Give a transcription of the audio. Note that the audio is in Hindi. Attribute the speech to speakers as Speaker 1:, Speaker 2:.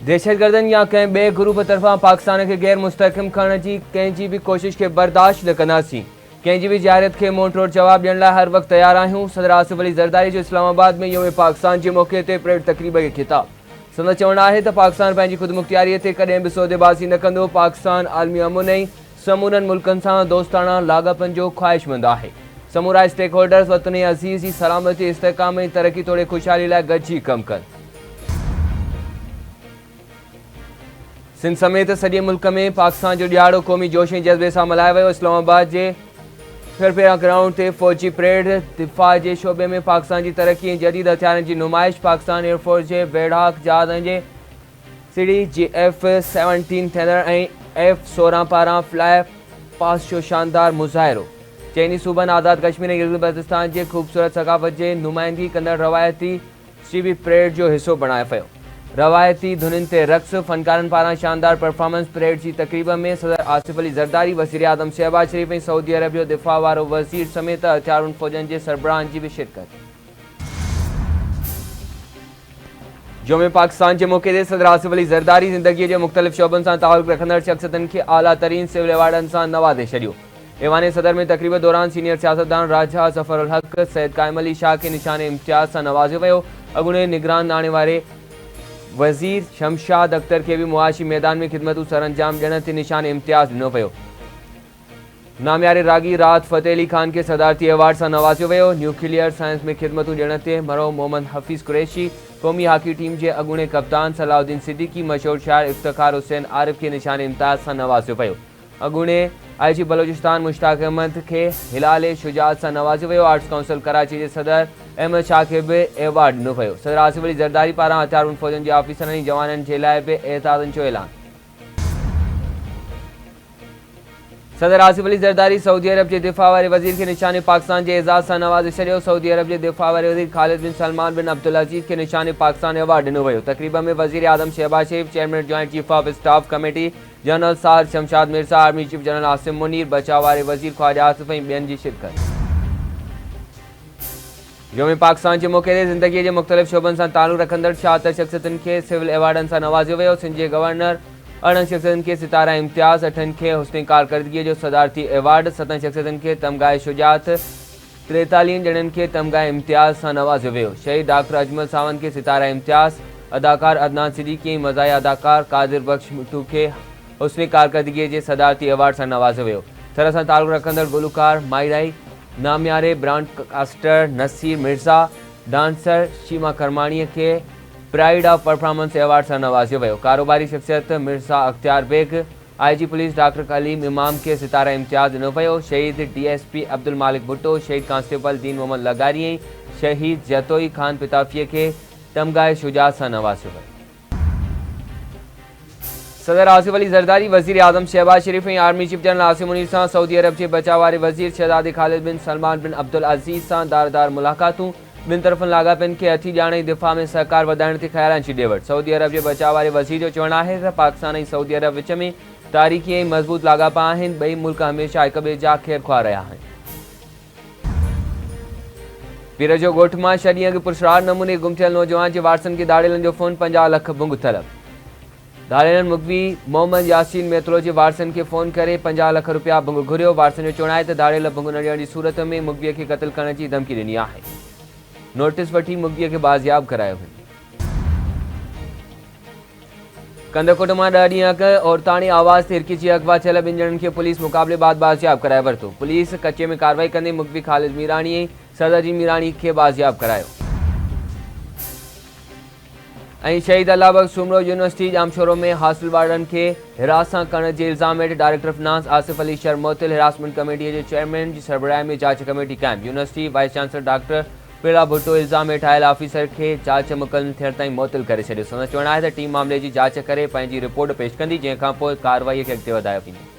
Speaker 1: दहशतगर्दन या कंहिं ॿिए ग्रुप तरफ़ां पाकिस्तान खे गैर मुस्तहकम करण जी कंहिंजी बि कोशिश खे बर्दाश्त न कंदासीं। कंहिंजी बि ज़ारियत खे मुंहुं तोड़ जवाब ॾियण लाइ हर वक़्तु तयारु आहियूं। सदर आसिफ अली ज़रदारी जो इस्लामाबाद में यौम पाकिस्तान जे मौक़े ते परेड तक़रीब खे ख़िताब। संदसि चवणु आहे त पाकिस्तान पंहिंजी ख़ुदमुख्तियारीअ ते कॾहिं बि सौदेबाज़ी न कंदो। पाकिस्तान आलमी अमुन ऐं समूरनि मुल्कनि सां दोस्ताना लाॻापनि जो ख़्वाहिशमंद आहे। समूरा स्टेक होल्डर्स वतन अज़ीज़ जी सलामती, इस्तेहकाम ऐं तरक़ी तोड़े ख़ुशहाली लाइ गॾिजी कमु कनि। सिंध समेत सॼे मुल्क में पाकिस्तान जो ॾियारो क़ौमी जोश ऐं जज़्बे सां मल्हायो वियो। इस्लामाबाद जे फिरफिरा ग्राउंड ते फ़ौजी परेड दिफ़ा जे शोबे में पाकिस्तान जी तरक़ी ऐं जदीद हथियारनि जी नुमाइश। पाकिस्तान एयरफोर्स जे बेड़ाक जहाज़नि जे CDG F-17 थैनर ऐं F-16 पारां फ्लाई पास जो शानदार मुज़ाहिरो। चइनी सूबनि आज़ाद कश्मीर ऐं गिलगित बल्तिस्तान जे ख़ूबसूरत सक़ाफ़त जे नुमाइंदगी कंदड़ रवायती CB परेड जो हिसो बणायो वियो। रवायती धुननि ते रक़्स, फनकारनि पारां शानदार परफॉर्मेंस। परेड जी तक़रीब में सदर आसिफ अली ज़रदारी, वज़ीर आज़म शहबाज शरीफ़ ऐं सऊदी अरब जो दिफ़ा वारो वज़ीर समेत हथियारुनि फ़ौजनि जे सरबराहनि जी बि शिरकत। यौम पाकिस्तान जे मौक़े ते सदर आसिफ अली ज़रदारी ज़िंदगीअ जे मुख़्तलिफ़ शोबनि सां ताल्लुक़ रखंदड़ शख़्सियतनि खे आला तरीन सिविल एवार्डनि सां नवाज़े छॾियो। ऐवान सदर में तक़रीब दौरान सीनियर सियासतदान राजा ज़फ़र उल हक़ सैयद क़ाइम अली शाह खे निशान इम्तियाज़ सां नवाज़ियो वियो। अॻूणे निगरान आणे वारे वज़ीर शमशाद अख्तर के भी मुआशी मैदान में खिदमतूं सरअंजाम ॾियण ते निशान इम्तियाज़ ॾिनो वियो। नामियारे रागी राहत फ़तेह अली ख़ान खे सदारती अवार्ड सां नवाज़ियो वियो। न्यूक्लियर साइंस में खिदमतूं ॾियण ते मरहूम मोहम्मद हफ़ीज़ कुरैशी, क़ौमी हॉकी टीम जे अॻूणे कप्तान सलाउद्दीन सिद्दीकी, मशहूर शाइर इफ़्तिख़ार हुसैन आरिफ़ खे निशान इम्तियाज़ सां नवाज़ियो वियो। अॻूणे IG बलोचिस्तान मुश्ताक अहमद खे हिलाल शुजात सां नवाज़ियो वियो। आर्ट्स काउंसिल कराची जे सदर अहमद शाह खे बि एवार्ड ॾिनो वियो। सदर आसिफ अली ज़रदारी पारां हथियारुनि फ़ौजनि जे ऑफिसरनि ऐं जवाननि जे लाइ बि एताज़नि जो ऐलान। सदर आसिफ अली ज़रदारी सऊदी अरब जे दिफ़ा वारे वज़ीर खे निशान पाकिस्तान जे एज़ाज़ सां नवाज़े छॾियो। सऊदी अरब जे दिफ़ा वारे वज़ीर ख़ालिद बिन सलमान बिन अब्दुल अज़ीज़ खे निशान पाकिस्तान एवार्ड ॾिनो वियो। तक़रीब में वज़ीर आज़म Shahbaz Sharif, chairman joint chief of staff committee general Sahir Shamshad Mirza, army chief general Asim Munir, बचाव वारे वज़ीर ख्वाजा आसिफ ऐं ॿियनि जी शिरकत। यौम पाकिस्तान जे मौक़े ते ज़िंदगीअ जे मुख़्तलिफ़ शोबनि सां ताल्लुक़ रखंदड़ 76 शख़्सियतुनि खे सिविल एवार्डनि सां नवाज़ियो वियो। सिंध जे गवर्नर 8 शख़्सियतुनि खे सितारा इम्तियाज़, 8 खे हुस्न कारकर्दगीअ जो सदारती एवार्ड, 7 शख़्सियतुनि खे तमग़ाए शुजात, 43 ॼणनि खे तमग़ाए इम्तियाज़ सां नवाज़ियो वियो। शहीद डॉक्टर अजमल सावंत खे सितारा इम्तियाज़, अदाकार अदनान सिद्दीकी ऐं मज़ाहिया अदाकार कादिर बख्श मिट्टू खे हुस्न कारकर्दगीअ जे सदारती एवार्ड सां नवाज़ियो वियो। थर सां ताल्लुक़ रखंदड़ गुलकार मायराई, नामियारे ब्रॉडकास्टर नसीर मिर्ज़ा, डांसर शीमा करमाणीअ खे प्राइड ऑफ परफॉर्मेंस एवार्ड सां नवाज़ियो वियो। कारोबारी शख़्सियत Mirza Akhtiyar Baig, IG police doctor Kaleem Imam खे सितारा इम्तियाज़ ॾिनो वियो। शहीद DSP अब्दुल मालिक भुट्टो, शहीद कांस्टेबल दीन मोहम्मद लगारी ऐं शहीद जतोई ख़ान पिताफ़ीअ खे तमग़ाए शुजात सां नवाज़ियो वियो। सदर आसिफ अली ज़रदारी, वज़ीर आज़म शहबाज शरीफ़ ऐं army chief general Asim Munir सां सऊदी अरब जे बचाव वारे वज़ीर शहज़ादे ख़ालिद बिन सलमान बिन अब्दुल अज़ीज़ सां दारदार मुलाक़ातूं। ॿिनि तरफ़नि लाॻापनि खे हथी ॼाणे दिफ़ा में सहकार वधाइण ते ख़यालात जी ॾे वठि। सऊदी अरब जे बचाव वारे वज़ीर जो चवणु आहे त पाकिस्तान ऐं सऊदी अरब विच में तारीख़ी ऐं मज़बूत लाॻापा आहिनि। ॿई मुल्क हमेशह हिक ॿिए जा ख़ैर ख़्वाह रहिया आहिनि। पीर जो ॻोठ मां 6 ॾींहं अॻु पुरस्कार नमूने गुम थियल नौजवान जे वारसनि खे दाड़ेलनि जो फ़ोन 50 लख भुंग तलब। दाड़ेलन मुखबी मोहम्मद यासीन मेतरो जे वारसनि खे फ़ोन करे 50 लख रुपया भुंग घुरियो। वारसनि जो चवणु आहे त दाड़ेल भुंग न ॾियण जी सूरत में मुखबीअ खे क़त्ल करण जी धमकी ॾिनी आहे। नोटिस वठी मुखबीअ खे बाज़ियाब करायो वियो। कंदकोट मां 10 ॾींहं अॻु औरताणी आवाज़ ते हिरकिजी अगवा थियल 2 ॼणनि खे पुलिस मुक़ाबले बाद बाज़ियाब कराए वरितो। पुलिस कचे में कार्रवाई कंदे मुखबी ख़ालिद मीराणी ऐं सदर जी मीराणी खे बाज़ियाब करायो। ऐं शहीद अल्लाहबख्श सुमरो यूनिवर्सिटी जामशोरो में हासिल वारनि खे हिरास सां करण जे इल्ज़ाम हेठि डायरेक्टर फिनांस आसिफ अली शर्मोतिल हिरासमेंट कमेटीअ जे चेयरमैन जी सरबराही में जांच कमेटी क़ाइमु। यूनिवर्सिटी वाइस चांसलर डॉक्टर पीड़ा भुट्टो इल्ज़ाम हेठि आयल ऑफिसर खे जांच मुकमल थियण ताईं मुअत्तल करे छॾियो। संदसि चवणु आहे त टीम मामले जी जांच करे पंहिंजी रिपोर्ट पेश कंदी, जंहिंखां पोइ कार्रवाईअ खे अॻिते वधायो वेंदो।